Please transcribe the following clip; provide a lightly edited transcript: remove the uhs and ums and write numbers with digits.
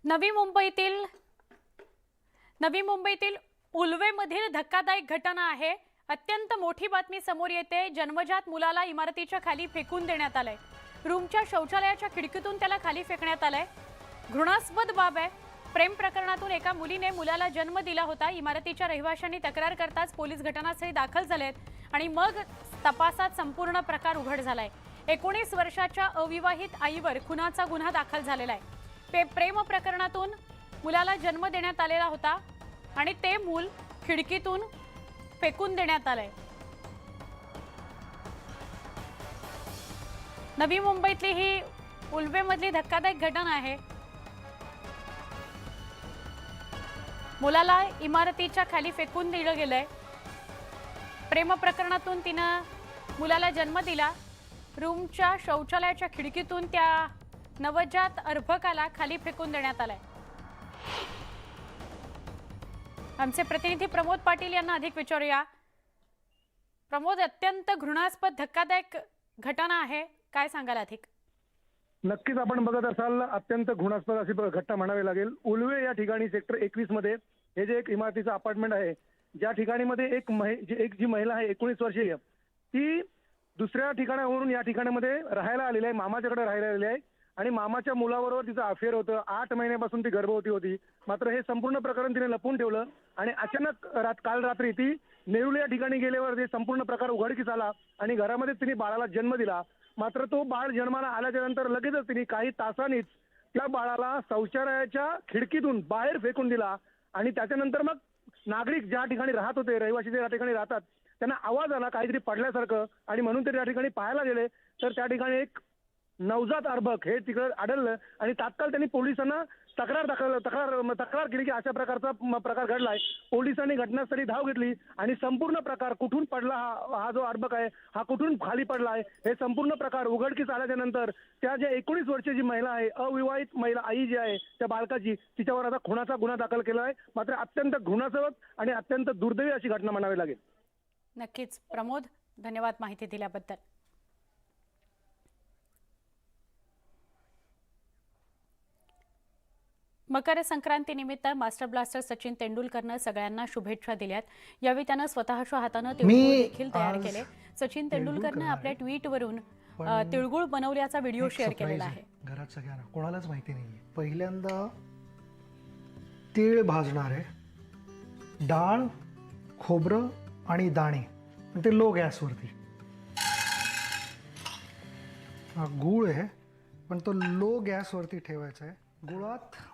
नवी मुंबईतील उल्वेमधील धक्कादायक घटना आहे। अत्यंत मोठी बातमी समोर येते। जन्मजात मुलाला इमारतीच्या खाली फेकून देण्यात आलंय। रूमच्या शौचालयाच्या खिडकीतून त्याला खाली फेकण्यात आलंय। घृणास्पद बाब आहे। प्रेम प्रकरणातून एका मुलीने मुलाला जन्म दिला होता। इमारतीच्या रहिवाशांनी तक्रार करताच पोलीस घटनास्थळी दाखल झालेत आणि मग तपासात संपूर्ण प्रकार उघड झालाय। 19 वर्षाच्या अविवाहित आईवर खुनाचा गुन्हा दाखल झालेला आहे। प्रेम प्रकरणातून मुलाला जन्म देण्यात आलेला होता आणि ते मूल खिडकीतून फेकून देण्यात आलंय। नवी मुंबईतली ही उल्वेमधली धक्कादायक घटना आहे। मुलाला इमारतीच्या खाली फेकून दिलं गेलंय। प्रेम प्रकरणातून तिनं मुलाला जन्म दिला। रूमच्या शौचालयाच्या खिडकीतून त्या नवजात अर्भकाला खाली फेकून देण्यात आलंय। आमचे प्रतिनिधी प्रमोद पाटील यांना अधिक विचारूया। प्रमोद, अत्यंत घृणास्पद धक्कादायक घटना आहे, काय सांगाल अधिक? नक्कीच आपण बघत असाल, अत्यंत घृणास्पद अशी घटना म्हणावी लागेल। उल्वे या ठिकाणी सेक्टर 21 मध्ये हे जे एक इमारतीचं अपार्टमेंट आहे, ज्या ठिकाणी मध्ये एक जी महिला आहे 19 वर्षीय, ती दुसऱ्या ठिकाणावरून या ठिकाणामध्ये राहायला आलेली आहे, मामाच्याकडे राहायला आलेली आहे आणि मामाच्या मुलाबरोबर तिचं अफेअर होतं। 8 महिन्यापासून ती गर्भवती होती। मात्र हे संपूर्ण प्रकरण तिने लपवून ठेवलं आणि अचानक काल रात्री ती नेरुल या ठिकाणी गेल्यावर हे संपूर्ण प्रकार उघडकीस आला आणि घरामध्ये तिने बाळाला जन्म दिला। मात्र तो बाळ जन्माला आल्याच्या नंतर लगेचच तिने काही तासांनीच त्या बाळाला शौचालयाच्या खिडकीतून बाहेर फेकून दिला आणि त्याच्यानंतर मग नागरिक ज्या ठिकाणी राहत होते, रहिवासी ज्या ठिकाणी राहतात, त्यांना आवाज आला काहीतरी पडल्यासारखं आणि म्हणून ते त्या ठिकाणी पाहायला गेले तर त्या ठिकाणी एक नवजात अर्भक हे तिकडे आढळलं आणि तात्काळ त्यांनी पोलिसांना तक्रार केली की अशा प्रकारचा प्रकार घडलाय। पोलिसांनी घटनास्थळी धाव घेतली आणि संपूर्ण प्रकार कुठून पडला, हा जो अर्भक आहे हा कुठून खाली पडलाय, हे संपूर्ण प्रकार उघडकीस आल्याच्या नंतर त्या ज्या 19 वर्षाची महिला आहे, अविवाहित महिला आई जी आहे त्या बालकाची, तिच्यावर आता खुनाचा गुन्हा दाखल केला आहे। मात्र अत्यंत घृणास्पद आणि अत्यंत दुर्दैवी अशी घटना म्हणावी लागेल। नक्कीच प्रमोद, धन्यवाद माहिती दिल्याबद्दल। मकर संक्रांती निमित्त मास्टर ब्लास्टर सचिन तेंडुलकरने सगळ्यांना शुभेच्छा दिल्यात। यावेळी त्यानं स्वतःच्या हाताने तिळगुळ देखील तयार केले। सचिन तेंडुलकरने आपल्या ट्विटवरून तिळगुळ बनवल्याचा व्हिडिओ शेअर केलेला आहे। घरात सगळ्यांना कोणालाच माहिती नाहीये। पहिल्यांदा तीळ भाजणार आहे, डाळ, खोबरं आणि दाणे, ते लो गॅसवरती। हा गूळ आहे पण तो लो गॅसवरती ठेवायचा आहे। गुळात